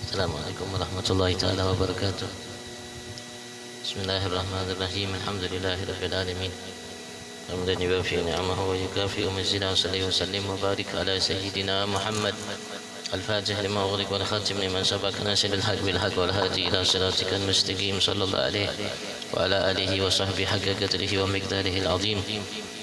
Assalamualaikum warahmatullahi taala wabarakatuh. Bismillahirrahmanirrahim. Alhamdulillahi rabbil alamin. Hamdan yuwafi ni'amahu wa yukafi mazidahu sallallahu wa sallim wa barik ala sayyidina Muhammad al-fatih lima ughliq wal khatim liman sabaq nasir al-haq bil haq wal hadi ila siratikal mustaqim sallallahu alaihi wa ala alihi wa sahbihi haqqa qadrihi wa miqdarihi al-azim.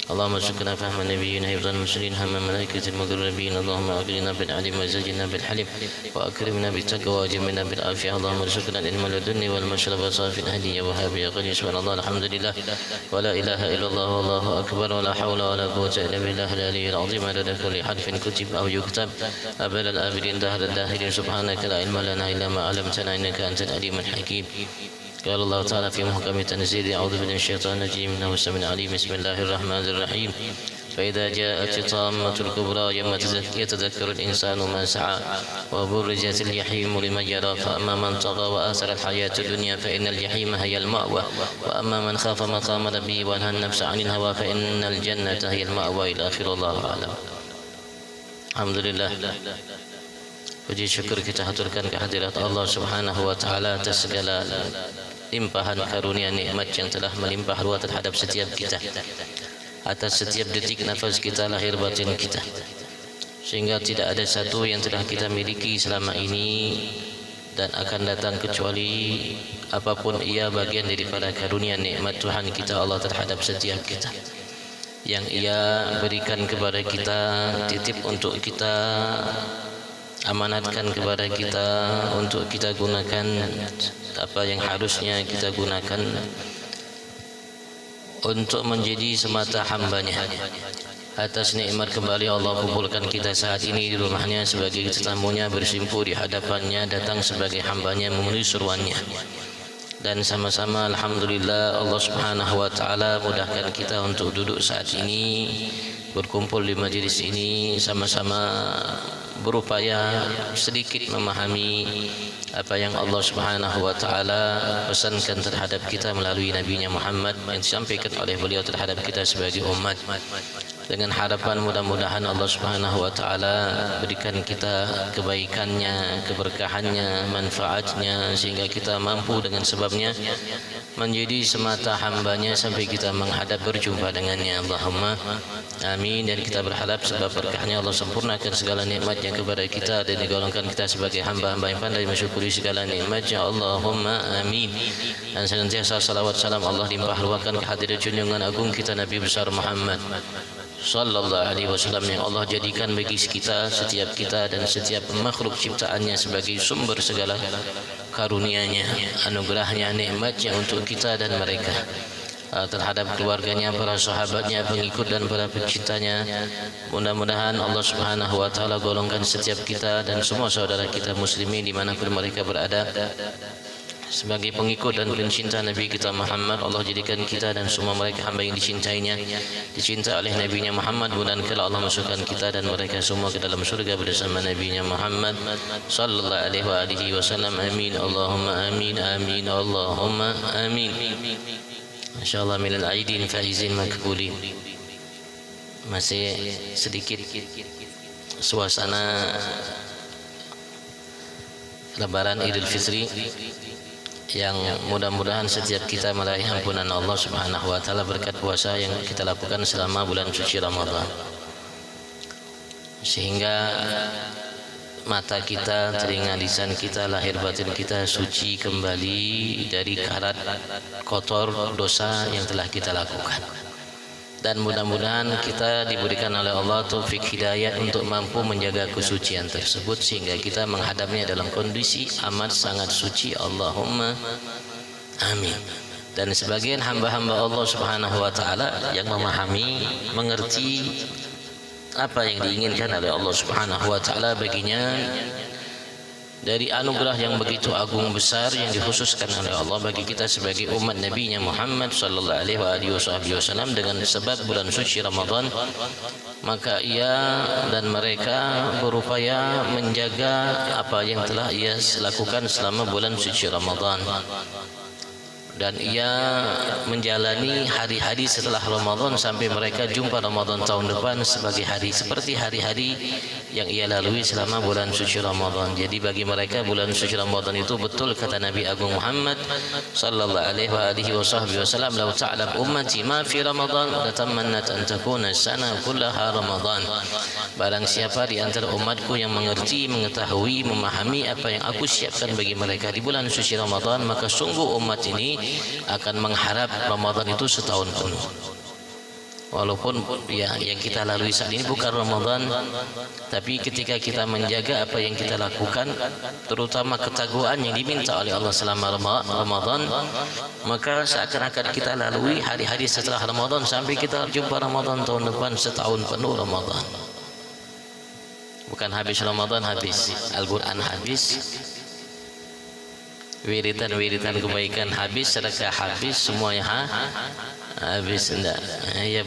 اللهم ارزقنا فهم النبيين حفظ المرسلين هم الملائكة المقربين اللهم أغننا بالعلم وزينا بالحلم وأكرمنا بالتقوى وجملنا بالعافية اللهم ارزقنا العلم لدني والمشرب صافي الهدي وهاب يا غني سبحان الله الحمد لله ولا إله إلا الله والله أكبر ولا حول ولا قوة إلا بالله العلي العظيم عدد كل حرف كتب أو يكتب أبد الآبدين دهر الداهرين سبحانك لا علم لنا إلا ما علمتنا إنك أنت العليم الحكيم. قال الله تعالى في محكم تنزيل أعوذ بالله من الشيطان الرجيم إنه السميع العليم بسم الله الرحمن الرحيم فإذا جاءت الطامة الكبرى يوم يتذكر الإنسان ما سعى وبرزت الجحيم لمن يرى فأما من طغى وآثر الحياة الدنيا فإن الجحيم هي المأوى وأما من خاف مقام ربه ونهى النفس عن الهوى فإن الجنة هي المأوى إلى آخر الله أعلم. Alhamdulillah, puji syukur kita haturkan kehadirat Allah Subhanahu wa taala atas segala limpahan karunia nikmat yang telah melimpah ruah terhadap setiap kita, atas setiap detik nafas kita, lahir batin kita, sehingga tidak ada satu yang telah kita miliki selama ini dan akan datang kecuali apapun ia bagian daripada karunia nikmat Tuhan kita Allah terhadap setiap kita yang ia berikan kepada kita, titip untuk kita, amanatkan kepada kita untuk kita gunakan apa yang harusnya kita gunakan untuk menjadi semata hambanya. Atas nikmat kembali Allah kumpulkan kita saat ini di rumahnya sebagai tetamunya, bersimpu di hadapannya, datang sebagai hambanya, memenuhi suruhannya. Dan sama-sama alhamdulillah Allah Subhanahu wa taala mudahkan kita untuk duduk saat ini, berkumpul di majlis ini, sama-sama berupaya sedikit memahami apa yang Allah Subhanahu wa taala pesankan terhadap kita melalui nabinya Muhammad yang disampaikan oleh beliau terhadap kita sebagai umat, dengan harapan mudah-mudahan Allah Subhanahu wa taala berikan kita kebaikannya, keberkahannya, manfaatnya, sehingga kita mampu dengan sebabnya menjadi semata hambanya sampai kita menghadap berjumpa dengannya. Allahumma amin. Dan kita berharap sebab berkahnya Allah sempurnakan segala nikmatnya kepada kita dan digolongkan kita sebagai hamba-hamba yang pandai mensyukuri segala nikmatnya. Allahumma amin. Dan senantiasa salawat salam Allah limpah ruahkan kehadiran junjungan agung kita Nabi besar Muhammad sallallahu alaihi wasallam yang Allah jadikan bagi kita, setiap kita dan setiap makhluk ciptaannya sebagai sumber segala karunia-Nya, anugerahnya, nikmatnya untuk kita dan mereka, terhadap keluarganya, para sahabatnya, pengikut dan para pencintanya. Mudah-mudahan Allah Subhanahu wa taala golongkan setiap kita dan semua saudara kita muslimin dimanapun mereka berada sebagai pengikut dan pencinta Nabi kita Muhammad. Allah jadikan kita dan semua mereka hamba yang dicintainya, dicinta oleh Nabi-Nya Muhammad. Mudah-mudahan kalau Allah masukkan kita dan mereka semua ke dalam surga bersama Nabi-Nya Muhammad sallallahu alaihi wasallam. Amin Allahumma amin amin Allahumma amin. Insyaallah minal aidin faizin makbulin. Masih sedikit suasana Lebaran Idul Fitri yang mudah-mudahan setiap kita meraih ampunan Allah Subhanahu wa taala berkat puasa yang kita lakukan selama bulan suci Ramadan, sehingga mata kita, telinga, lisan kita, lahir batin kita suci kembali dari karat kotor dosa yang telah kita lakukan. Dan mudah-mudahan kita diberikan oleh Allah taufik hidayah untuk mampu menjaga kesucian tersebut sehingga kita menghadapnya dalam kondisi amat sangat suci. Allahumma amin. Dan sebagian hamba-hamba Allah Subhanahu wa taala yang memahami, mengerti apa yang diinginkan oleh Allah Subhanahu wa taala baginya dari anugerah yang begitu agung besar yang dikhususkan oleh Allah bagi kita sebagai umat Nabi-Nya Muhammad sallallahu alaihi wasallam dengan sebab bulan suci Ramadan, maka ia dan mereka berupaya menjaga apa yang telah ia lakukan selama bulan suci Ramadan. dan ia menjalani hari-hari setelah Ramadan sampai mereka jumpa Ramadan tahun depan sebagai hari seperti hari-hari yang ia lalui selama bulan suci Ramadan. Jadi bagi mereka bulan suci Ramadan itu betul kata Nabi Agung Muhammad sallallahu alaihi wasallam, "Lau ta'lam ummati ma fi Ramadan la tamannat an takuna sana kullaha Ramadan." Barang siapa di antara umatku yang mengerti, mengetahui, memahami apa yang aku siapkan bagi mereka di bulan suci Ramadan, maka sungguh umat ini akan mengharap Ramadan itu setahun penuh. Walaupun ya yang kita lalui saat ini bukan Ramadan, tapi ketika kita menjaga apa yang kita lakukan, terutama ketakwaan yang diminta oleh Allah selama Ramadan, maka seakan-akan kita lalui hari-hari setelah Ramadan sampai kita jumpa Ramadan tahun depan setahun penuh Ramadan. Bukan habis Ramadan habis, Al-Quran habis, wiridan kebaikan habis, sedekah habis, semuanya habis. Enggak, ia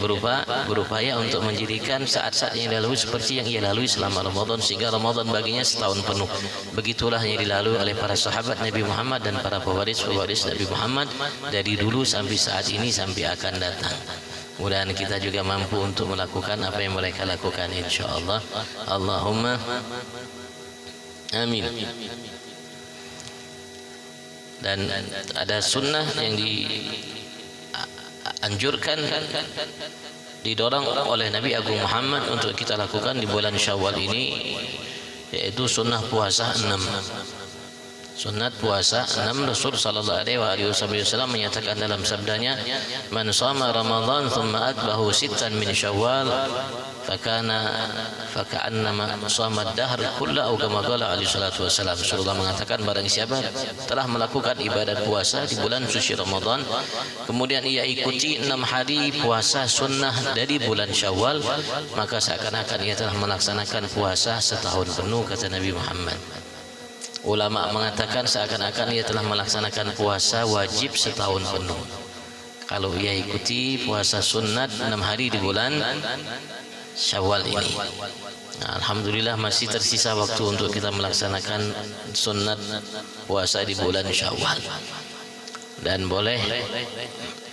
berupaya untuk menjadikan saat-saat yang dilalui seperti yang ia lalui selama Ramadan, sehingga Ramadan baginya setahun penuh. Begitulah yang dilalui oleh para sahabat Nabi Muhammad dan para pewaris Nabi Muhammad dari dulu sampai saat ini sampai akan datang. Mudah-mudahan kita juga mampu untuk melakukan apa yang mereka lakukan, insyaallah. Allahumma amin. Dan ada sunnah yang dianjurkan, didorong oleh Nabi Agung Muhammad untuk kita lakukan di bulan Syawal ini, yaitu sunnah puasa 6. Sunat puasa 6. Rasul sallallahu alaihi wasallam menyatakan dalam sabdanya, "Man shama Ramadan thumma atbahu sittan min Syawal faka'annama shama ad-dahr kullahu," atau kama qala alaihi salatu wasallam. Rasulullah mengatakan, barang siapa telah melakukan ibadat puasa di bulan suci Ramadan, kemudian ia ikuti 6 hari puasa sunnah dari bulan Syawal, maka seakan-akan ia telah melaksanakan puasa setahun penuh, kata Nabi Muhammad. Ulama mengatakan seakan-akan ia telah melaksanakan puasa wajib setahun penuh kalau ia ikuti puasa sunat 6 hari di bulan Syawal ini. Nah, alhamdulillah masih tersisa waktu untuk kita melaksanakan sunat puasa di bulan Syawal. Dan boleh,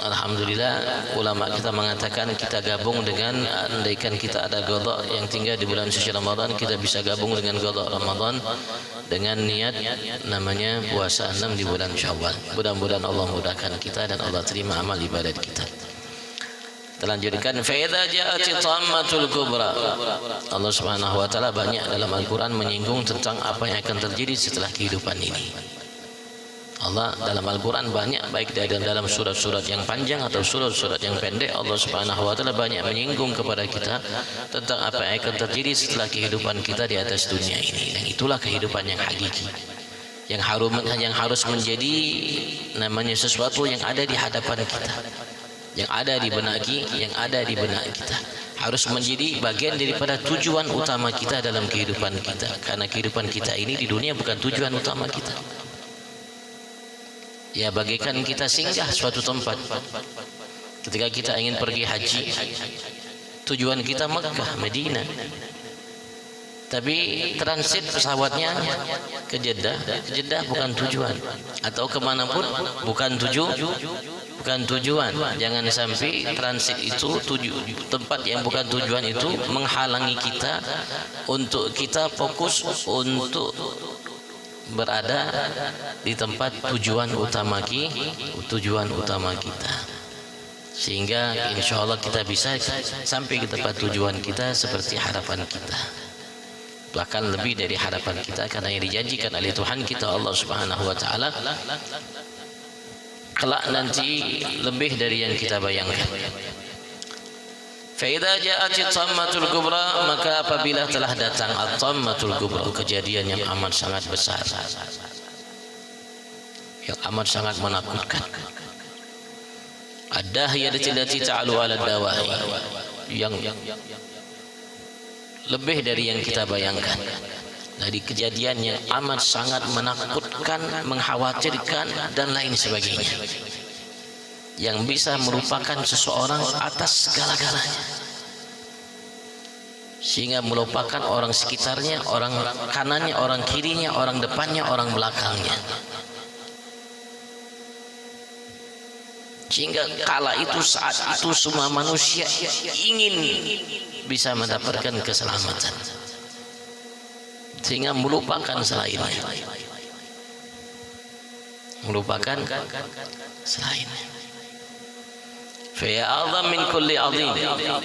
alhamdulillah, ulama kita mengatakan kita gabung dengan, andaikan kita ada qada yang tinggal di bulan suci Ramadan, kita bisa gabung dengan qada Ramadan dengan niat namanya puasa 6 di bulan Syawal. Mudah-mudahan Allah mudahkan kita dan Allah terima amal ibadat kita. Kita lanjutkan, fa idza ja'ati tammatul kubra. Allah Subhanahu wa taala banyak dalam Al-Qur'an menyinggung tentang apa yang akan terjadi setelah kehidupan ini. Allah dalam Al-Quran banyak, baik dalam surat-surat yang panjang atau surat-surat yang pendek, Allah Subhanahu wa taala banyak menyinggung kepada kita tentang apa yang akan terjadi setelah kehidupan kita di atas dunia ini. Dan itulah kehidupan yang hakiki, yang harus menjadi namanya sesuatu yang ada di hadapan kita, yang ada di benak kita, harus menjadi bagian daripada tujuan utama kita dalam kehidupan kita. Karena kehidupan kita ini di dunia bukan tujuan utama kita. Ya, bagaikan kita singgah suatu tempat. Ketika kita ingin pergi haji, tujuan kita Mekah, Madinah, tapi transit pesawatnya ke Jeddah. Jeddah bukan tujuan, atau kemanapun bukan tujuan. Jangan sampai transit itu tempat yang bukan tujuan itu menghalangi kita untuk kita fokus untuk berada di tempat tujuan utama kita, sehingga insya Allah kita bisa sampai ke tempat tujuan kita seperti harapan kita, bahkan lebih dari harapan kita, karena yang dijanjikan oleh Tuhan kita Allah Subhanahu wa taala kelak nanti lebih dari yang kita bayangkan. Fa idza ja'at at-tammatul kubra, maka apabila telah datang at-tammatul kubra, kejadian yang amat sangat besar, yang amat sangat menakutkan, ad-dahiyati allati ta'alu 'ala ad-dawa'i, yang lebih dari yang kita bayangkan, dari kejadian yang amat sangat menakutkan, mengkhawatirkan dan lain sebagainya, yang bisa merupakan seseorang atas segala-galanya, sehingga melupakan orang sekitarnya, orang kanannya, orang kirinya, orang depannya, orang belakangnya. Sehingga kala itu, saat itu semua manusia ingin bisa mendapatkan keselamatan, sehingga melupakan selainnya, melupakan selainnya. Fa'adham min kulli azim,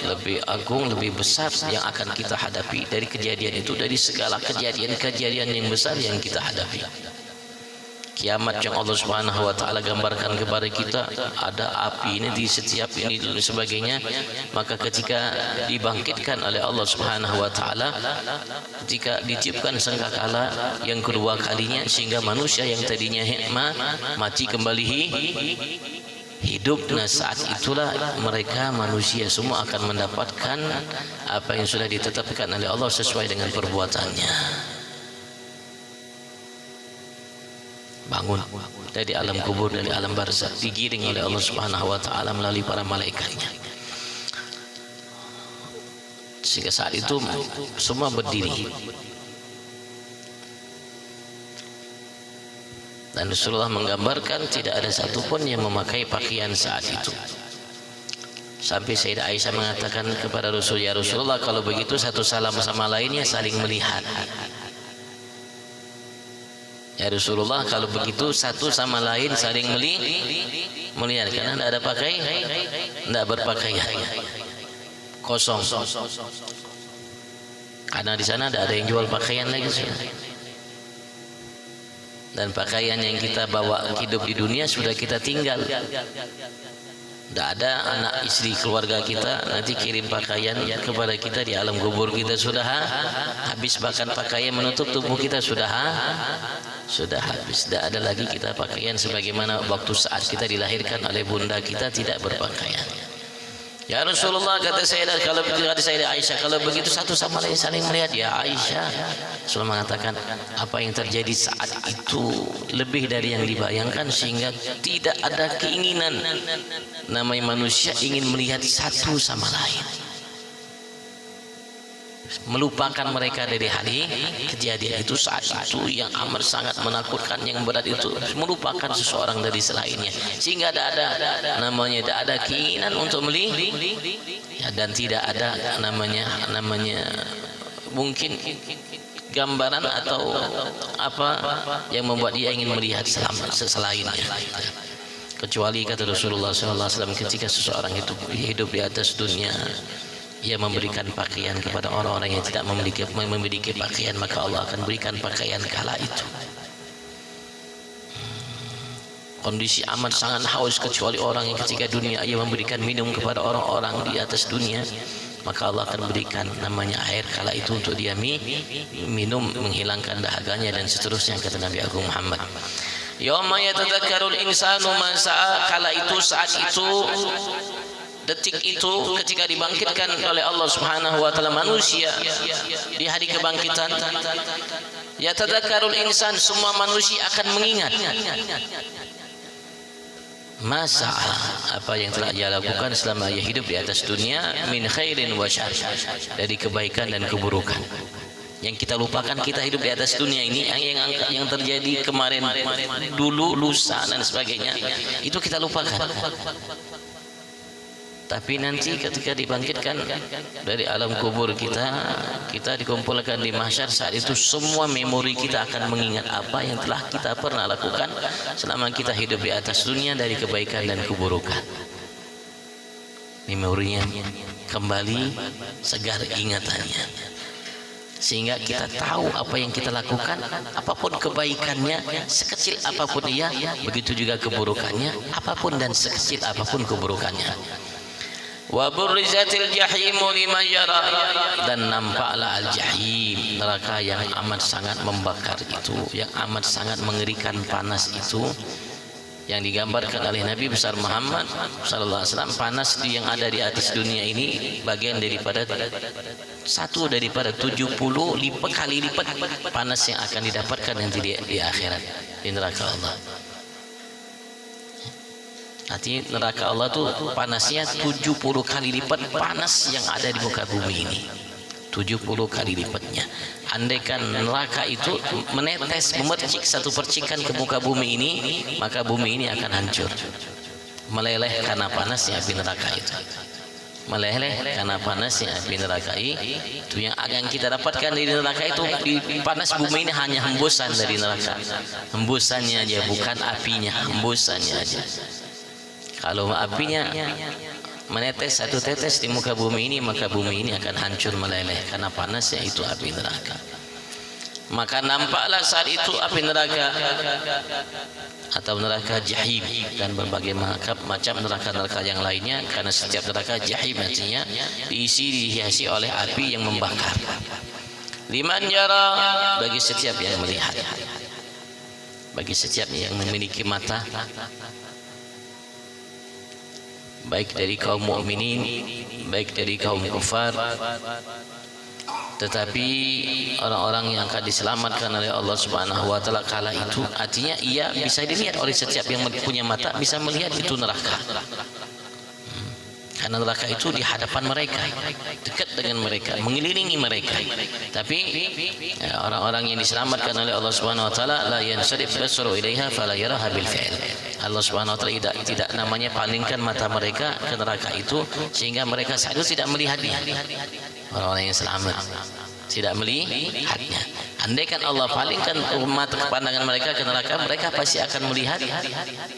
lebih agung, lebih besar yang akan kita hadapi dari kejadian itu, dari segala kejadian-kejadian yang besar yang kita hadapi. Kiamat yang Allah Subhanahu wa taala gambarkan kepada kita, ada api ini di setiap ini dan sebagainya. Maka ketika dibangkitkan oleh Allah Subhanahu wa taala, ketika ditiupkan sangkakala yang kedua kalinya, sehingga manusia yang tadinya mati kembali hidup. Nah, saat itulah mereka manusia semua akan mendapatkan apa yang sudah ditetapkan oleh Allah sesuai dengan perbuatannya. Bangun dari alam kubur, dari alam barzakh, digiring oleh Allah Subhanahu wa taala melalui para malaikatnya. Sehingga saat itu semua berdiri. Dan Rasulullah menggambarkan tidak ada satupun yang memakai pakaian saat itu. Sampai Sayyidah Aisyah mengatakan kepada Rasul, ya Rasulullah, kalau begitu satu salam sama lainnya saling melihat. Ya Rasulullah, kalau begitu satu sama lain saling melihat, karena tidak ada pakai, tidak berpakaian, kosong. Karena di sana tidak ada yang jual pakaian lagi. Dan pakaian yang kita bawa hidup di dunia sudah kita tinggal. Tidak ada anak istri keluarga kita nanti kirim pakaian kepada kita di alam kubur kita sudah habis. Bahkan pakaian menutup tubuh kita sudah habis. Tidak ada lagi kita pakaian sebagaimana waktu saat kita dilahirkan oleh bunda kita tidak berpakaian. Ya Rasulullah, kata Sayyidah Aisyah, kalau begitu satu sama lain saling melihat. Ya Aisyah, Rasulullah mengatakan apa yang terjadi saat itu lebih dari yang dibayangkan, sehingga tidak ada keinginan namanya manusia ingin melihat satu sama lain, melupakan mereka dari hari kejadian itu. Saat itu yang amat sangat menakutkan, yang berat itu, melupakan seseorang dari selainnya, sehingga tidak ada keinginan untuk melihat, ya, dan tidak ada namanya mungkin gambaran atau apa yang membuat dia ingin melihat selainnya. Kecuali kata Rasulullah SAW, ketika seseorang itu hidup di atas dunia, ia memberikan pakaian kepada orang-orang yang tidak memiliki pakaian, maka Allah akan berikan pakaian kala itu. Kondisi amat sangat haus, kecuali orang yang ketika dunia ia memberikan minum kepada orang-orang di atas dunia, maka Allah akan berikan namanya air kala itu untuk dia minum, menghilangkan dahaganya dan seterusnya, kata Nabi Agung Muhammad. Yauma yatadzakkarul insanu ma sa'a, kala itu, saat itu, detik itu, ketika dibangkitkan oleh Allah Subhanahu wa taala manusia di hari kebangkitan, yatadzakkarul insan, semua manusia akan mengingat masa apa yang telah ia lakukan selama ia hidup di atas dunia, min khairin wa syarr, dari kebaikan dan keburukan. Yang kita lupakan, kita hidup di atas dunia ini, yang terjadi kemarin, dulu, lusa dan sebagainya, itu kita lupakan. Tapi nanti ketika dibangkitkan dari alam kubur kita dikumpulkan di mahsyar, saat itu semua memori kita akan mengingat apa yang telah kita pernah lakukan selama kita hidup di atas dunia dari kebaikan dan keburukan. Memorinya kembali segar ingatannya, sehingga kita tahu apa yang kita lakukan, apapun kebaikannya, sekecil apapun ia, begitu juga keburukannya, apapun dan sekecil apapun keburukannya. Wa burrizatil jahimu liman yara, dan nampaklah al-jahim, neraka yang amat sangat membakar itu, yang amat sangat mengerikan panas itu, yang digambarkan oleh Nabi besar Muhammad sallallahu alaihi wasallam. Panas yang ada di atas dunia ini bagian daripada 70 kali lipat panas yang akan didapatkan nanti di akhirat, di neraka Allah. Artinya neraka Allah tuh panasnya 70 kali lipat panas yang ada di muka bumi ini, 70 kali lipatnya. Andaikan neraka itu menetes, memercik satu percikan ke muka bumi ini, maka bumi ini akan hancur. meleleh karena panasnya api neraka itu. Meleleh karena panasnya api neraka itu yang kita dapatkan dari neraka itu. Di panas bumi ini hanya hembusan dari neraka, hembusannya aja, bukan apinya, hembusannya aja. Kalau apinya menetes satu tetes di muka bumi ini, maka bumi ini akan hancur meleleh karena panasnya itu api neraka. Maka nampaklah saat itu api neraka atau neraka jahim dan berbagai macam neraka-neraka yang lainnya, karena setiap neraka jahim artinya dihiasi oleh api yang membakar. Liman yara, bagi setiap yang melihat, bagi setiap yang memiliki mata, baik dari kaum mukminin, baik dari kaum kufar. Tetapi orang-orang yang akan diselamatkan oleh Allah Subhanahu wa taala kala itu, artinya ia bisa dilihat oleh setiap yang punya mata, bisa melihat itu neraka. Karena neraka itu di hadapan mereka, dekat dengan mereka, mengelilingi mereka. Tapi orang-orang yang diselamatkan oleh Allah Subhanahu wa taala, la yansarif basaru ilaiha fala yaraha bil fi'l. Allah Subhanahu wa taala tidak namanya palingkan mata mereka ke neraka itu sehingga mereka saat itu tidak melihatnya. Orang-orang yang selamat tidak melihatnya. Andaikan Allah palingkan mata pandangan mereka ke neraka, mereka pasti akan melihat,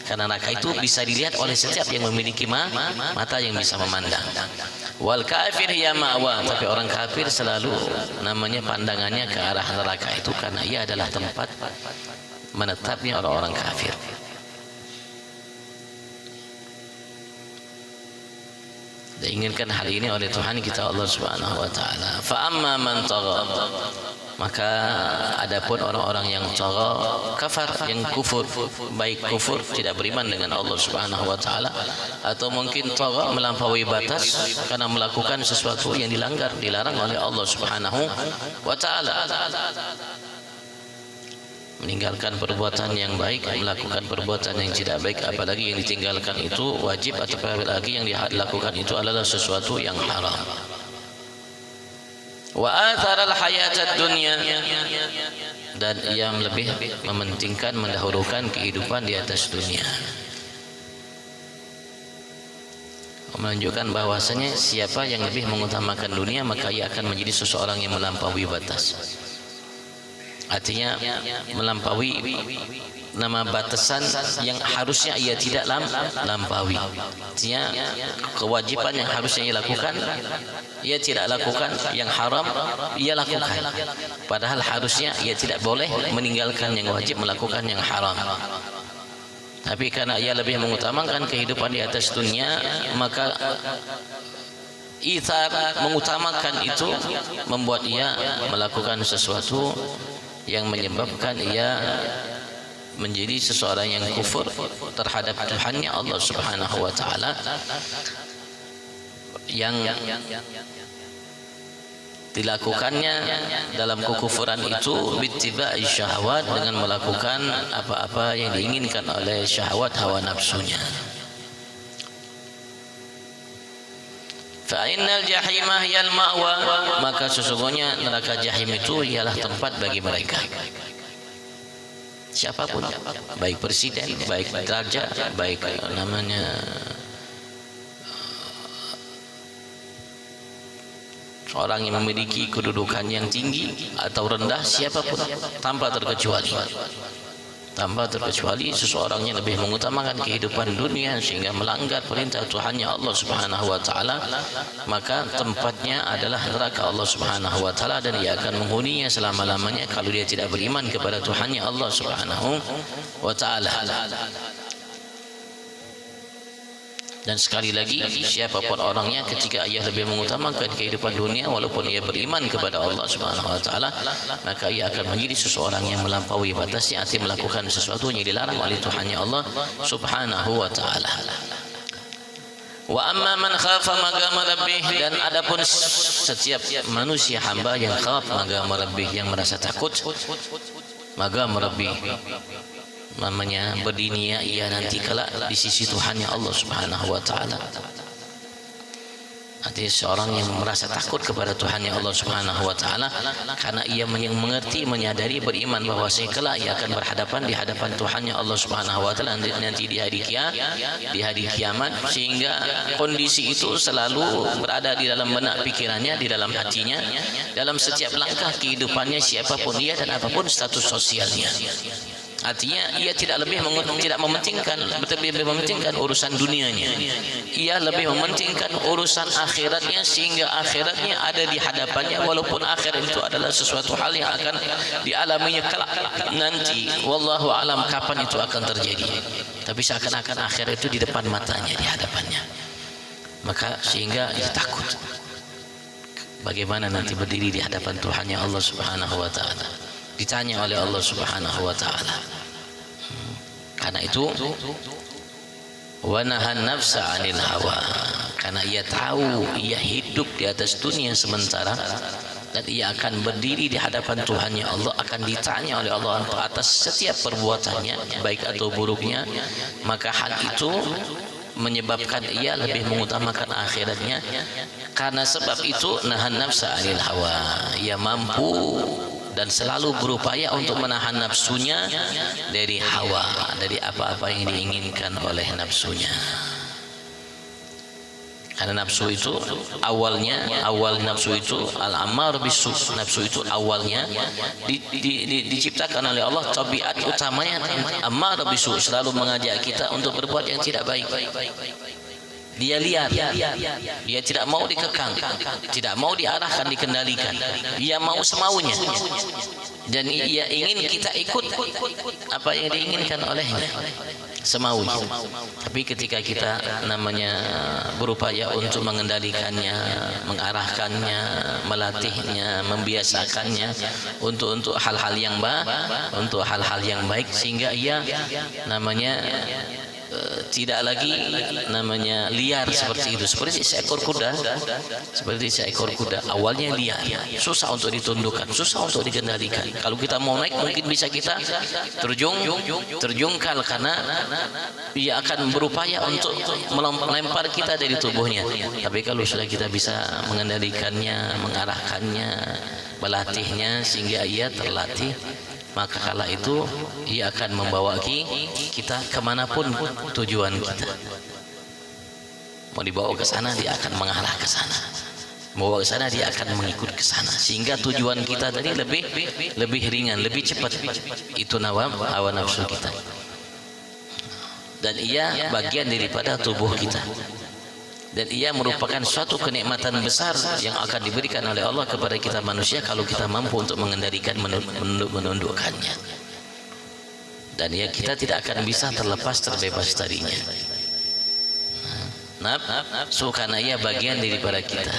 karena neraka itu bisa dilihat oleh setiap yang memiliki mata yang bisa memandang. Wal kafir ya ma'wa, tapi orang kafir selalu namanya pandangannya ke arah neraka itu karena ia adalah tempat menetapnya orang-orang kafir. Diinginkan hal ini oleh Tuhan kita Allah Subhanahu wa taala. Fa amma man tagha, maka adapun orang-orang yang tagha, kafar, yang kufur, baik kufur tidak beriman dengan Allah Subhanahu wa taala, atau mungkin tagha melampaui batas karena melakukan sesuatu yang dilanggar, dilarang oleh Allah Subhanahu wa taala. Meninggalkan perbuatan yang baik, melakukan perbuatan yang tidak baik, apalagi yang ditinggalkan itu wajib, atau apalagi yang dilakukan itu adalah sesuatu yang haram. Wa atharal hayatad dunya, dan ia lebih mementingkan, mendahulukan kehidupan di atas dunia. Menunjukkan bahwasanya siapa yang lebih mengutamakan dunia, maka ia akan menjadi seseorang yang melampaui batas. Artinya melampaui nama batasan yang harusnya ia tidak lampaui. Artinya kewajiban yang harusnya ia lakukan, ia tidak lakukan. Yang haram ia lakukan, padahal harusnya ia tidak boleh meninggalkan yang wajib, melakukan yang haram. Tapi karena ia lebih mengutamakan kehidupan di atas dunia, maka ithar, mengutamakan itu membuat ia melakukan sesuatu yang menyebabkan ia menjadi seseorang yang kufur terhadap Tuhannya Allah Subhanahu wa taala, yang dilakukannya dalam kekufuran itu bittiba'i syahwat, dengan melakukan apa-apa yang diinginkan oleh syahwat hawa nafsunya. Fa innal jahimah hiyal ma'wa, maka sesungguhnya neraka jahim itu ialah tempat bagi mereka. Siapapun, baik presiden, baik raja, baik namanya orang yang memiliki kedudukan yang tinggi atau rendah, siapapun, tanpa terkecuali. Tanpa terkecuali seseorang yang lebih mengutamakan kehidupan dunia sehingga melanggar perintah Tuhannya Allah Subhanahu wa taala, maka tempatnya adalah neraka Allah Subhanahu wa taala, dan ia akan menghuninya selama-lamanya kalau dia tidak beriman kepada Tuhannya Allah Subhanahu wa taala. Dan sekali lagi, siapapun orangnya, ketika ia lebih mengutamakan kehidupan dunia walaupun ia beriman kepada Allah Subhanahu wa taala, maka ia akan menjadi seseorang yang melampaui batasnya, artinya melakukan sesuatu yang dilarang oleh Tuhannya Allah Subhanahu wa taala. Wa amma man khafa maqama rabbih, dan adapun setiap manusia hamba yang khaf maqama rabbih, yang merasa takut maqama rabbih, namanya berdunia ia nanti kelak di sisi Tuhannya Allah Subhanahu wa taala. Artinya seorang yang merasa takut kepada Tuhannya Allah Subhanahu wa taala karena ia mengerti, menyadari, beriman bahwa kelak ia akan berhadapan di hadapan Tuhannya Allah Subhanahu wa taala nanti di hari kiamat, sehingga kondisi itu selalu berada di dalam benak pikirannya, di dalam hatinya, dalam setiap langkah kehidupannya, siapapun dia dan apapun status sosialnya. Artinya ia tidak mementingkan urusan dunianya. Ia lebih mementingkan urusan akhiratnya, sehingga akhiratnya ada di hadapannya, walaupun akhirat itu adalah sesuatu hal yang akan dialaminya kelak nanti. Wallahu alam kapan itu akan terjadi. Tapi seakan-akan akhirat itu di depan matanya, di hadapannya. Maka sehingga ia takut bagaimana nanti berdiri di hadapan Tuhannya Allah Subhanahu wa taala, ditanya oleh Allah Subhanahu wa taala. Karena itu wa nahan nafsa 'anil hawa, karena ia tahu ia hidup di atas dunia sementara dan ia akan berdiri di hadapan Tuhannya Allah, akan ditanya oleh Allah atas setiap perbuatannya baik atau buruknya. Maka hal itu menyebabkan ia lebih mengutamakan akhiratnya. Karena sebab itu nahan nafsa 'anil hawa, ia mampu dan selalu berupaya untuk menahan nafsunya dari hawa, dari apa-apa yang diinginkan oleh nafsunya. Karena nafsu itu awal nafsu itu al-ammar bisu, nafsu itu awalnya diciptakan oleh Allah, tabiat utamanya ammar bisu, selalu mengajak kita untuk berbuat yang tidak baik. Dia liar, dia tidak mau dikekang, tidak mau diarahkan, dikendalikan. Dia mau semaunya, dan ia ingin kita ikut apa yang diinginkan olehnya, semaunya. Tapi ketika kita namanya berupaya untuk mengendalikannya, mengarahkannya, melatihnya, membiasakannya untuk hal-hal yang baik, sehingga ia namanya tidak lagi namanya liar seperti itu, seperti seekor kuda. Awalnya liar, susah untuk ditundukkan, susah untuk dikendalikan. Kalau kita mau naik mungkin bisa kita terjungkal, karena ia akan berupaya untuk melempar kita dari tubuhnya. Tapi kalau sudah kita bisa mengendalikannya, mengarahkannya, melatihnya sehingga ia terlatih, maka kala itu ia akan membawa kita kemanapun tujuan kita. Mau dibawa ke sana, dia akan mengarah ke sana. Mau ke sana, dia akan mengikut ke sana, sehingga tujuan kita tadi lebih ringan, lebih cepat. Itu hawa nafsu kita. Dan ia bagian daripada tubuh kita. Dan ia merupakan suatu kenikmatan besar yang akan diberikan oleh Allah kepada kita manusia kalau kita mampu untuk mengendalikan, menundukkannya. Dan ya, kita tidak akan bisa terbebas darinya. Nafsu, karena ia bagian daripada kita,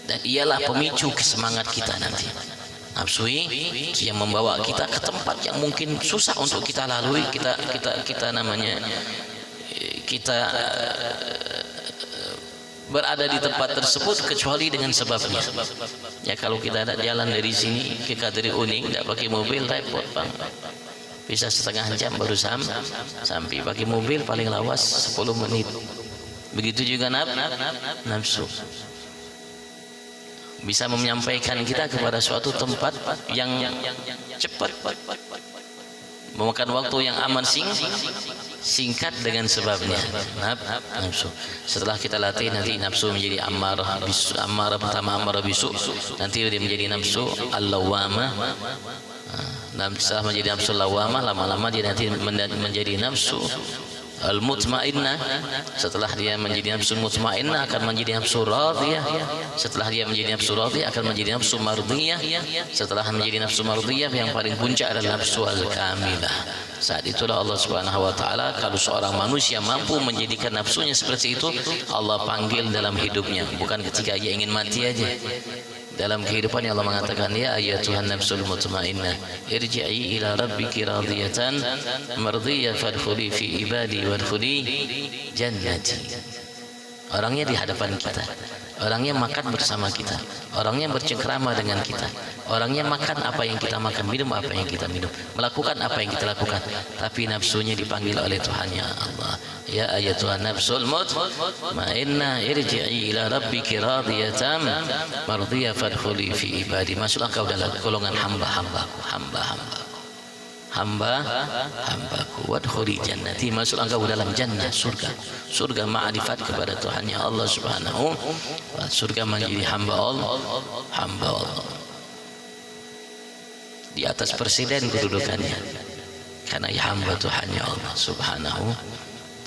dan ialah pemicu kesemangat kita nanti. Nafsu yang membawa kita ke tempat yang mungkin susah untuk kita lalui, kita berada di tempat tersebut kecuali dengan sebabnya. Ya, kalau kita ada jalan dari sini ke Kadri Uning tidak pakai mobil, repot bang, bisa setengah jam baru sampai. Pakai mobil paling lawas 10 menit. Begitu juga nafsu bisa menyampaikan kita kepada suatu tempat yang cepat, memakan waktu yang aman, singkat dengan sebabnya nafsu. Setelah kita latih, nanti nafsu menjadi amarah bisu, nanti dia menjadi nafsu al-lawamah. Setelah menjadi nafsu lawamah, lama-lama dia nanti menjadi nafsu al-mutmainnah. Setelah dia menjadi nafsu mutmainnah akan menjadi nafsu radiyah. Setelah dia menjadi nafsu radiyah akan menjadi nafsu mardiyah. Setelah menjadi nafsu mardiyah, yang paling puncak adalah nafsu al-kamilah. Saat itulah Allah Subhanahu wa taala, kalau seorang manusia mampu menjadikan nafsunya seperti itu, Allah panggil dalam hidupnya, bukan ketika ia ingin mati aja. Dalam kehidupannya Allah mengatakan, ya ayyatuhan nafsul mutmainnah irji'i ila rabbiki radiyatan mardiyah fadkhuli fi ibadi wadkhuli jannati. Orangnya di hadapan kita, orangnya makan bersama kita, orangnya bercengkrama dengan kita, orangnya makan apa yang kita makan, minum apa yang kita minum, melakukan apa yang kita lakukan, tapi nafsunya dipanggil oleh Tuhannya Allah. Ya ayatuhan nafsul mutmainnah irji'i ila rabbiki radiyatan mardiyah fadkhuli fi ibadi. Masuklah kau dalam golongan hamba-hambaku, hamba-hambaku, wadkhuli jannati, masuklah engkau dalam jannah, surga ma'rifat kepada Tuhannya Allah Subhanahu wa, surga menjadi hamba Allah di atas presiden kedudukannya karena ya hamba Tuhannya Allah Subhanahu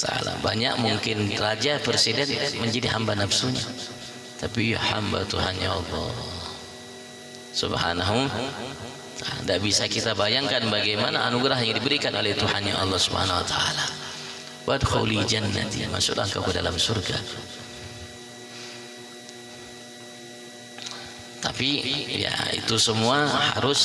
ta'ala. Banyak mungkin raja presiden menjadi hamba nafsunya, tapi ya hamba Tuhannya Allah Subhanahu. Tidak bisa kita bayangkan bagaimana anugerah yang diberikan oleh Tuhannya Allah Subhanahu wa taala. Wadkhuli jannati, masuklah engkau ke dalam surga. Tapi ya itu semua harus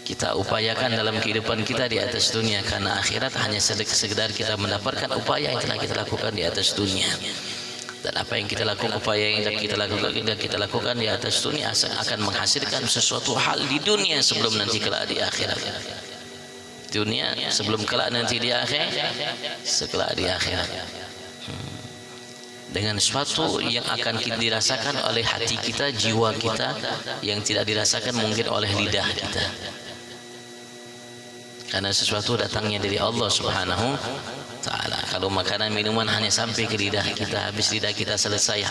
kita upayakan dalam kehidupan kita di atas dunia, karena akhirat hanya sekedar kita mendapatkan upaya yang telah kita lakukan di atas dunia. Dan apa yang kita lakukan, upaya yang kita lakukan di atas dunia akan menghasilkan sesuatu hal di dunia sebelum nanti kelak di akhirat. Dunia sebelum kelak nanti di akhirat, sekelak di akhirat. Dengan sesuatu yang akan dirasakan oleh hati kita, jiwa kita, yang tidak dirasakan mungkin oleh lidah kita. Karena sesuatu datangnya dari Allah Subhanahu ta'ala. Kalau makanan minuman hanya sampai ke lidah kita, habis lidah kita selesai,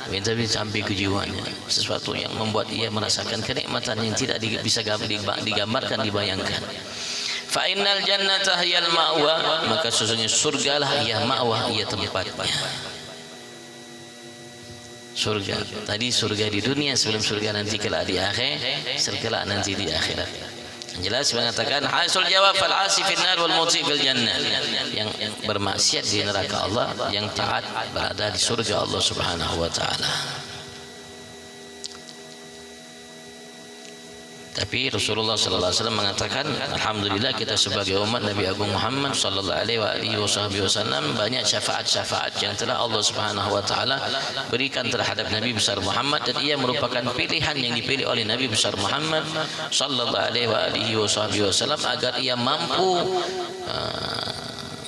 tapi sampai ke jiwanya, sesuatu yang membuat ia merasakan kenikmatan yang tidak bisa digambarkan, dibayangkan. Fa innal jannata hiyal ma'wa, maka sesungguhnya surgalah ia ma'wa, ia tempatnya. Surga tadi surga di dunia sebelum surga nanti kelak di akhirat, setelah nanti di akhirat. Jelas mengatakan hasul jawab fal asi fil nar wal muti fil jannah. Yang bermaksiat di neraka Allah, yang taat berada di surga Allah Subhanahu wa taala. Tapi Rasulullah sallallahu alaihi wasallam mengatakan, alhamdulillah kita sebagai umat Nabi Agung Muhammad sallallahu alaihi wasallam banyak syafaat-syafaat yang telah Allah Subhanahu wa taala berikan terhadap Nabi besar Muhammad, dan ia merupakan pilihan yang dipilih oleh Nabi besar Muhammad sallallahu alaihi wasallam agar ia mampu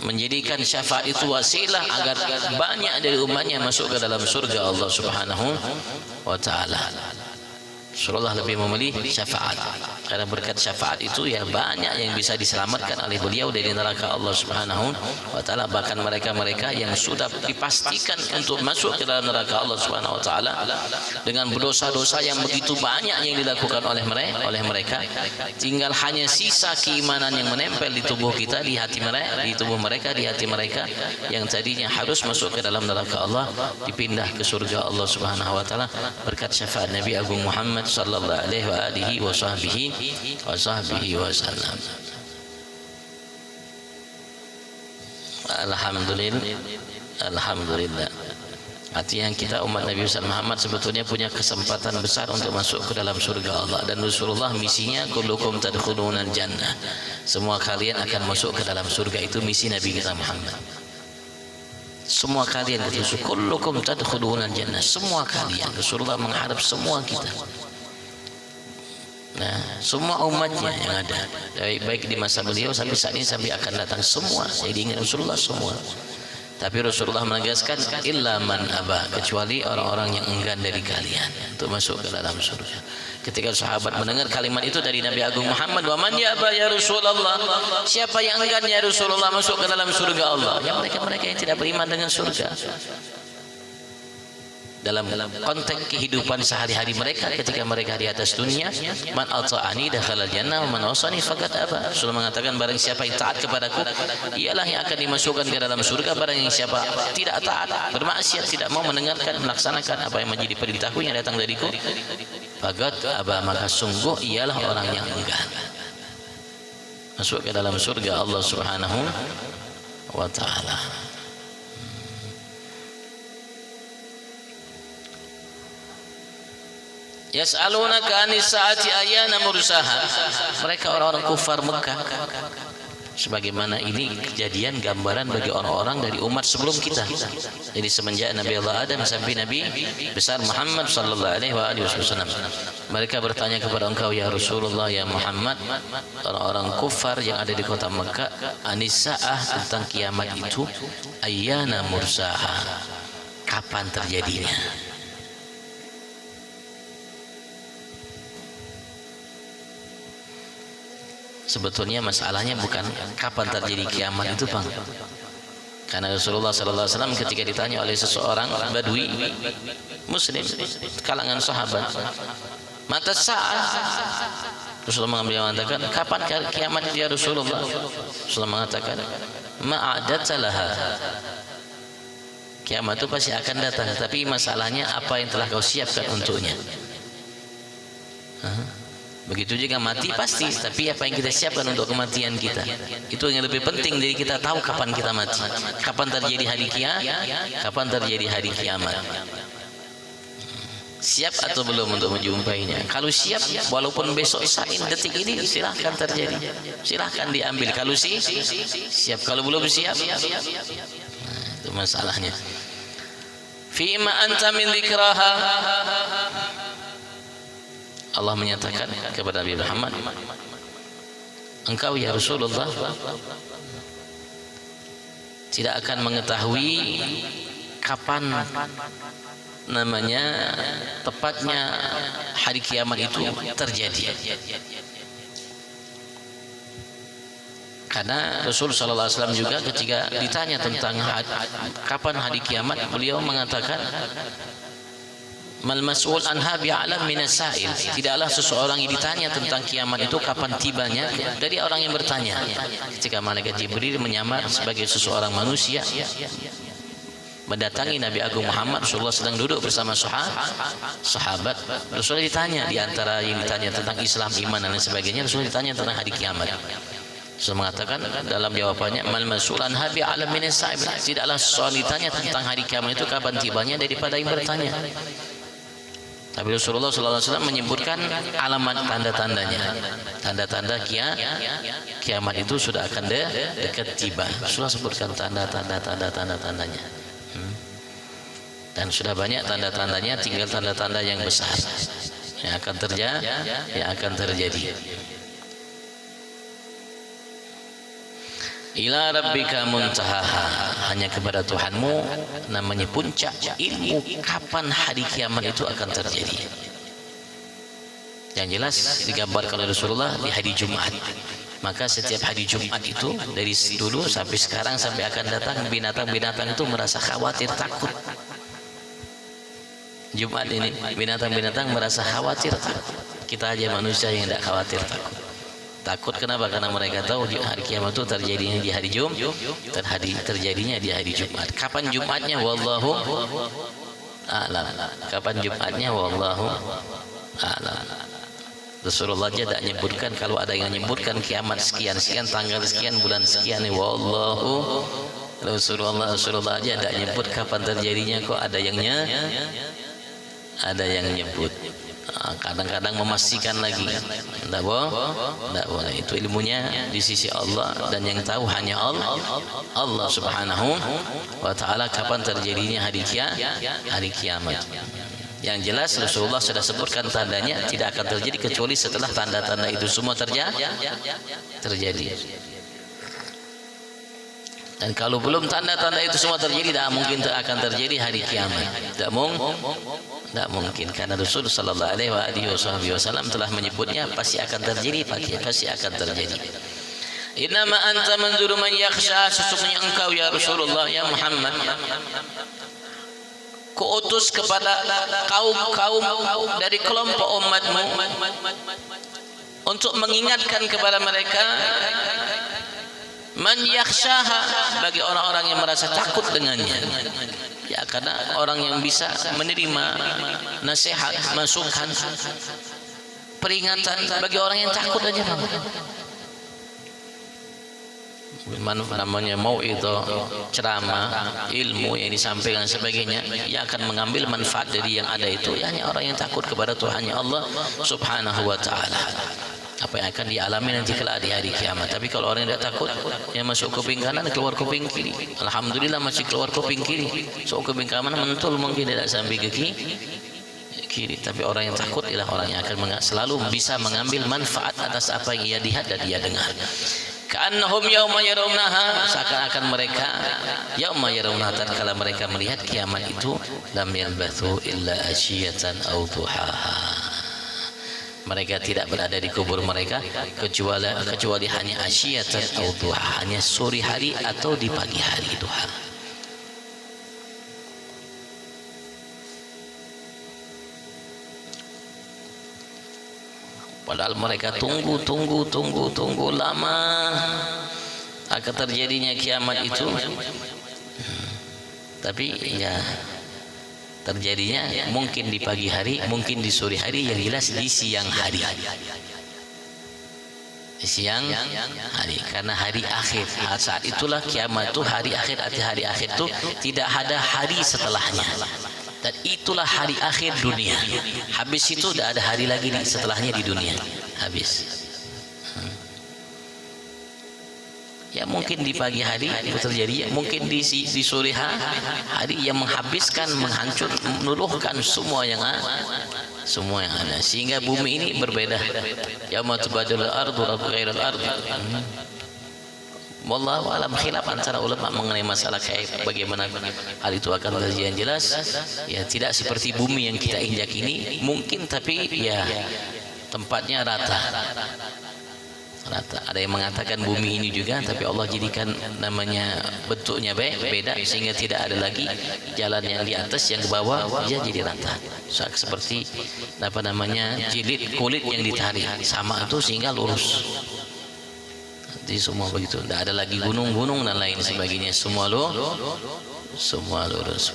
menjadikan syafaat itu wasilah agar banyak dari umatnya masuk ke dalam surga Allah Subhanahu wa taala. Rasulullah lebih memilih syafaat, karena berkat syafaat itu ya banyak yang bisa diselamatkan oleh beliau dari neraka Allah Subhanahu wa taala. Bahkan mereka-mereka yang sudah dipastikan untuk masuk ke dalam neraka Allah Subhanahu wa taala dengan berdosa-dosa yang begitu banyak yang dilakukan oleh mereka, tinggal hanya sisa keimanan yang menempel di tubuh kita, di hati mereka, di tubuh mereka, di hati mereka, yang tadinya harus masuk ke dalam neraka Allah dipindah ke surga Allah Subhanahu wa taala berkat syafaat Nabi Agung Muhammad sallallahu alaihi wa sahbihi wasallam. Alhamdulillah. Artinya kita umat Nabi Muhammad sebetulnya punya kesempatan besar untuk masuk ke dalam surga Allah. Dan Rasulullah misinya kullukum tadkhulunal jannah, semua kalian akan masuk ke dalam surga. Itu misi Nabi kita Muhammad. Semua kalian itu kullukum tadkhulunal jannah, semua kalian. Rasulullah mengharap semua kita. Nah, semua umatnya yang ada, baik di masa beliau sampai saat ini, sampai akan datang, semua saya diingat Rasulullah semua. Tapi Rasulullah menegaskan illa man aba, kecuali orang-orang yang enggan dari kalian untuk masuk ke dalam surga. Ketika sahabat mendengar kalimat itu dari Nabi Agung Muhammad, wa man ya'ba ya Rasulullah, siapa yang enggan ya Rasulullah masuk ke dalam surga Allah? Ya mereka-mereka yang tidak beriman dengan surga. Dalam konteks kehidupan sehari-hari mereka ketika mereka di atas dunia, man ata'ani dakhalal jannah wa man asani faqad aba. Rasul mengatakan barang siapa yang taat kepadaku, ialah yang akan dimasukkan ke dalam surga. Barang yang siapa tidak taat, bermaksiat, tidak mau mendengarkan, melaksanakan apa yang menjadi perintahku yang datang dariku, faqad aba, maka sungguh ialah orang yang enggan masuk ke dalam surga Allah Subhanahu wa taala. Yas'alunaka anis saati ayyana mursaha. Mereka orang-orang kufar Mekah sebagaimana ini kejadian gambaran bagi orang-orang dari umat sebelum kita. Jadi semenjak Nabi Allah Adam sampai Nabi besar Muhammad sallallahu alaihi wasallam, mereka bertanya kepada engkau ya Rasulullah, ya Muhammad, orang-orang kufar yang ada di kota Mekah, anisa'ah, tentang kiamat itu, ayyana mursaha, kapan terjadinya? Sebetulnya masalahnya bukan kapan terjadi kiamat itu, Bang. Karena Rasulullah sallallahu alaihi wasallam ketika ditanya oleh seseorang Badui Muslim kalangan sahabat, "Mata sa'ah?" Rasulullah mengatakan, "Kapan kiamat ya Rasulullah?" Rasulullah mengatakan, "Ma'adata laha." Kiamat itu pasti akan datang, tapi masalahnya apa yang telah kau siapkan untuknya. Begitu juga mati pasti, tapi apa yang kita siapkan untuk kematian kita, itu yang lebih penting dari kita tahu kapan kita mati, kapan terjadi hari kiamat, kapan terjadi hari kiamat. Siap atau belum untuk menjumpainya? Kalau siap, walaupun besok saat detik ini, silahkan terjadi, silahkan diambil. Kalau siap, kalau belum siap, itu masalahnya. Fima anta min dzikraha. Allah menyatakan kepada Nabi Muhammad, engkau ya Rasulullah tidak akan mengetahui kapan namanya tepatnya hari kiamat itu terjadi. Karena Rasul sallallahu alaihi wasallam juga ketika ditanya tentang kapan hari kiamat, beliau mengatakan, mal mas'ul anha bi'alam minas sa'il. Tidaklah seseorang yang ditanya tentang kiamat itu kapan tibanya dari orang yang bertanya. Ketika malaikat Jibril menyamar sebagai seseorang manusia mendatangi Nabi Agung Muhammad, Rasulullah sedang duduk bersama sahabat. Rasulullah ditanya, di antara yang ditanya tentang Islam, iman dan lain sebagainya, Rasulullah ditanya tentang hari kiamat. Rasulullah mengatakan dalam jawabannya, mal mas'ul anha bi'alam minas sa'il. Tidaklah seseorang ditanya tentang hari kiamat itu kapan tibanya daripada yang bertanya. Tapi Rasulullah SAW menyebutkan alamat tanda-tandanya, tanda-tanda kiamat itu sudah akan dekat tiba. Rasulullah sebutkan tanda-tandanya. Dan sudah banyak tanda-tandanya, tinggal tanda-tanda yang besar yang akan terjadi. Ila rabbika muntahaha, hanya kepada Tuhanmu namanya puncak ilmu kapan hari kiamat itu akan terjadi. Yang jelas digambarkan oleh Rasulullah di hari Jumat. Maka setiap hari Jumat itu dari dulu sampai sekarang sampai akan datang, binatang-binatang itu merasa khawatir, takut. Jumat ini binatang-binatang merasa khawatir, takut. Kita aja manusia yang tidak khawatir, takut. Takut kenapa? Karena mereka tahu hari kiamat itu terjadinya di hari terjadinya di hari Jumat. Kapan Jumatnya? Wallahu a'lam. Kapan Jumatnya? Wallahu a'lam. Rasulullah aja tidak menyebutkan. Kalau ada yang menyebutkan kiamat sekian tanggal sekian bulan sekian, wallahu, Rasulullah aja tidak menyebut kapan terjadinya. Kok ada yang menyebut. Kadang-kadang memastikan lagi, tidak boleh. Itu ilmunya di sisi Allah, dan yang tahu hanya Allah Subhanahu wa Ta'ala kapan terjadinya hari kiamat. Yang jelas Rasulullah sudah sebutkan tandanya tidak akan terjadi kecuali setelah tanda-tanda itu semua terjadi. Dan kalau belum tanda-tanda itu semua terjadi, tidak mungkin akan terjadi hari kiamat. Tidak mungkin, karena Rasul sallallahu alaihi wasallam telah menyebutnya pasti akan terjadi, pasti akan terjadi. Innama anta manzuru man yakhsha, sesungguhnya engkau ya Rasulullah, ya Muhammad, kuutus kepada kaum dari kelompok umatmu untuk mengingatkan kepada mereka, man yakhshaha, bagi orang-orang yang merasa takut dengannya. Ya, karena orang yang bisa menerima nasihat, masukan, peringatan bagi orang yang takut aja, Bang. Namanya mau itu ceramah, ilmu yang disampaikan sebagainya, yang akan mengambil manfaat dari yang ada itu, ya hanya orang yang takut kepada Tuhannya Allah Subhanahu wa Ta'ala. apa yang akan dialami nanti kelak di hari kiamat. Tapi kalau orang yang tidak takut, yang masuk kuping kanan keluar kuping kiri, alhamdulillah masih keluar kuping kiri, so kuping kanan mentul mungkin tidak sampai ke kiri. Tapi orang yang takut ialah orang yang akan selalu bisa mengambil manfaat atas apa yang ia lihat dan ia dengar. Ka'annahum yauma yarawnaha, seakan-akan mereka yauma yarawnaha, tatkala mereka melihat kiamat itu, lam yalbathu illa asyiyatan aw duhaha, mereka tidak berada di kubur mereka kecuali hanya asyiyatan aw duha, hanya sore hari atau di pagi hari duha. Padahal mereka tunggu lama akan terjadinya kiamat itu. Tapi ya terjadinya mungkin di pagi hari, mungkin di sore hari, yang jelas di siang hari. Di siang hari, karena hari akhir. Saat itulah kiamat itu hari akhir. Hari akhir itu tidak ada hari setelahnya. Dan itulah hari akhir dunia. Habis itu tidak ada hari lagi setelahnya di dunia. Habis. Ya mungkin di pagi hari itu terjadi, ya mungkin di sore hari yang menghabiskan, menghancur, meluluhkan semua yang ada. Sehingga bumi ini berbeda. Yauma tubadalul ardu ghairal ardi. Wallahu alam, khilaf antara ulama mengenai masalah kayak bagaimana hal itu akan terjadi. Yang jelas ya tidak seperti bumi yang kita injak ini mungkin, tapi ya tempatnya rata. Ada yang mengatakan bumi ini juga, tapi Allah jadikan namanya bentuknya beda sehingga tidak ada lagi jalan yang di atas, yang ke bawah dia jadi rata. Seperti apa namanya, jilid kulit yang ditarik sama itu sehingga lurus. Jadi semua begitu, tidak ada lagi gunung-gunung dan lain sebagainya, semua lurus.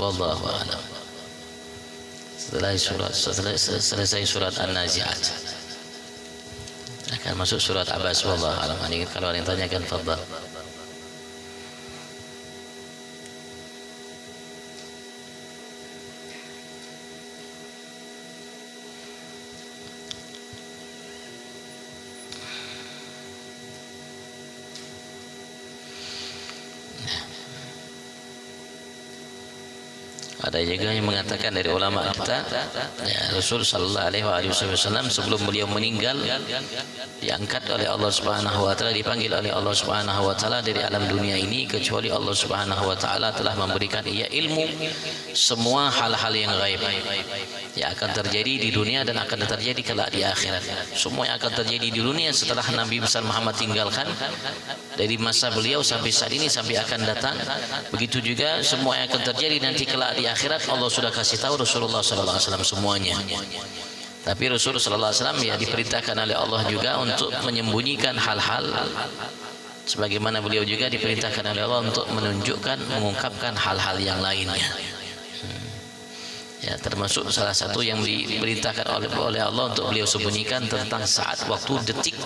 Wallahu a'lam. Selesai surat An-Nazi'at akan masuk surat Abas. Wallahu a'lam. Kalau ada yang tanyakan, fadhal. Ada juga yang mengatakan dari ulama kita, ya, Rasul sallallahu alaihi wasallam sebelum beliau meninggal diangkat oleh Allah Subhanahu wa taala, dipanggil oleh Allah Subhanahu wa taala dari alam dunia ini, kecuali Allah Subhanahu wa taala telah memberikan ia ilmu semua hal-hal yang gaib yang akan terjadi di dunia dan akan terjadi kelak di akhirat. Semua yang akan terjadi di dunia setelah Nabi besar Muhammad tinggalkan, dari masa beliau sampai saat ini sampai akan datang, begitu juga semua yang akan terjadi nanti kelak di akhirat Allah sudah kasih tahu Rasulullah sallallahu alaihi wasallam semuanya. Tapi Rasulullah sallallahu alaihi wasallam ya diperintahkan oleh Allah juga untuk menyembunyikan hal-hal, sebagaimana beliau juga diperintahkan oleh Allah untuk menunjukkan, mengungkapkan hal-hal yang lainnya. Ya, termasuk salah satu yang diperintahkan oleh Allah untuk beliau sembunyikan tentang saat, waktu, detik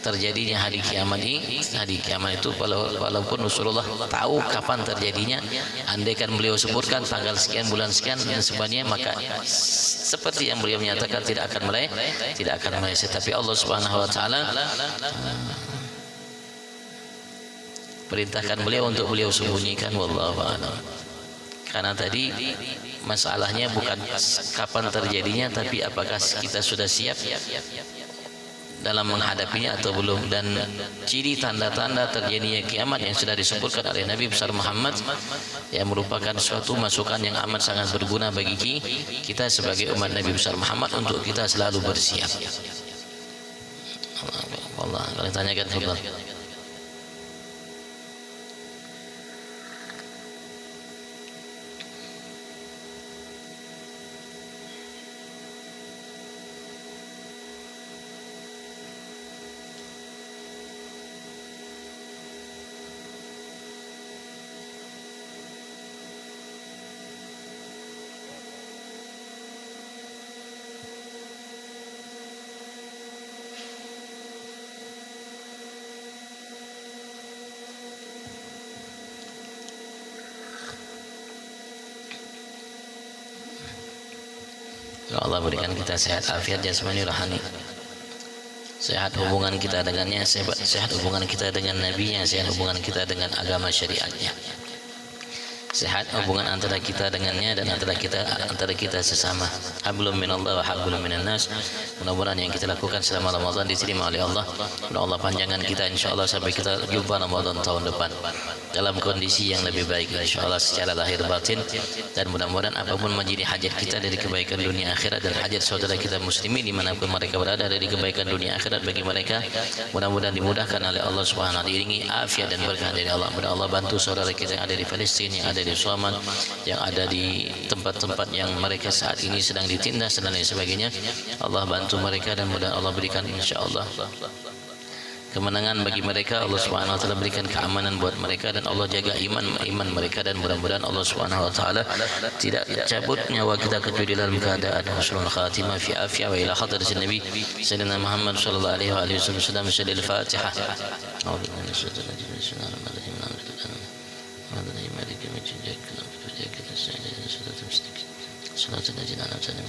terjadinya hari kiamat ini. Hari kiamat itu walaupun Rasulullah tahu kapan terjadinya, andaikan beliau sebutkan tanggal sekian, bulan sekian dan sebagainya, maka seperti yang beliau menyatakan tidak akan meleset. Tapi Allah Subhanahu wa taala perintahkan beliau untuk beliau sembunyikan. Wallahu a'lam. Karena tadi masalahnya bukan kapan terjadinya, tapi apakah kita sudah siap dalam menghadapinya atau belum. Dan ciri tanda-tanda terjadinya kiamat yang sudah disebutkan oleh Nabi besar Muhammad, yang merupakan suatu masukan yang amat sangat berguna bagi kita sebagai umat Nabi besar Muhammad untuk kita selalu bersiap. Allah, kalau ditanyakan fadhal. Allah berikan kita sehat, afiat jasmani rohani. sehat hubungan kita dengannya, sehat hubungan kita dengan Nabi-Nya, sehat hubungan kita dengan agama syariatnya, sehat hubungan antara kita dengannya dan antara kita sesama. Hablum minallah wa hablum minan nas. Mudah-mudahan yang kita lakukan selama Ramadan diterima oleh Allah. Mudah Allah panjangkan kita insyaallah sampai kita jumpa Ramadan tahun depan dalam kondisi yang lebih baik insyaallah secara lahir batin, dan mudah-mudahan apapun menjadi hajat kita dari kebaikan dunia akhirat dan hajat saudara kita muslimin dimanapun mereka berada dari kebaikan dunia akhirat bagi mereka, mudah-mudahan dimudahkan oleh Allah Subhanahu wa taala, diiringi afiat dan berkah dari Allah. Mudah Allah bantu saudara kita yang ada di Palestina, yang ada di Somali, yang ada di tempat-tempat yang mereka saat ini sedang ditindas dan lain sebagainya. Allah bantu mereka dan mudah Allah berikan insyaallah kemenangan bagi mereka. Allah Subhanahu wa taala berikan keamanan buat mereka dan Allah jaga iman mereka, dan mudah-mudahan Allah Subhanahu wa taala tidak cabut nyawa kita kecuali dalam keadaan husnul khatimah fi afiyah wa ila hadratin Nabi Sayyidina Muhammad sallallahu alaihi wasallam. Al-Fatihah. صلاة الذين أنعمت عليهم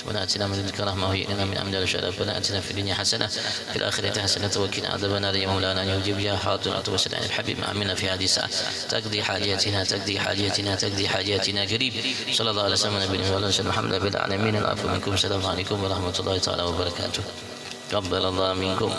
ولا آتنا من لدنك رحمة وهيئ لنا من أمرنا رشدا ولا آتنا في الدنيا حسنة في الآخرة حسنة وقنا عذاب النار يا مولانا يجيب يا حاضر وسل عن الحبيب آمنا في هذه الساعة تقضي حاجاتنا قريب صلى الله عليه وسلم نبينا محمد رب العالمين. العفو منكم. السلام عليكم ورحمة الله تعالى وبركاته. قبل الله منكم.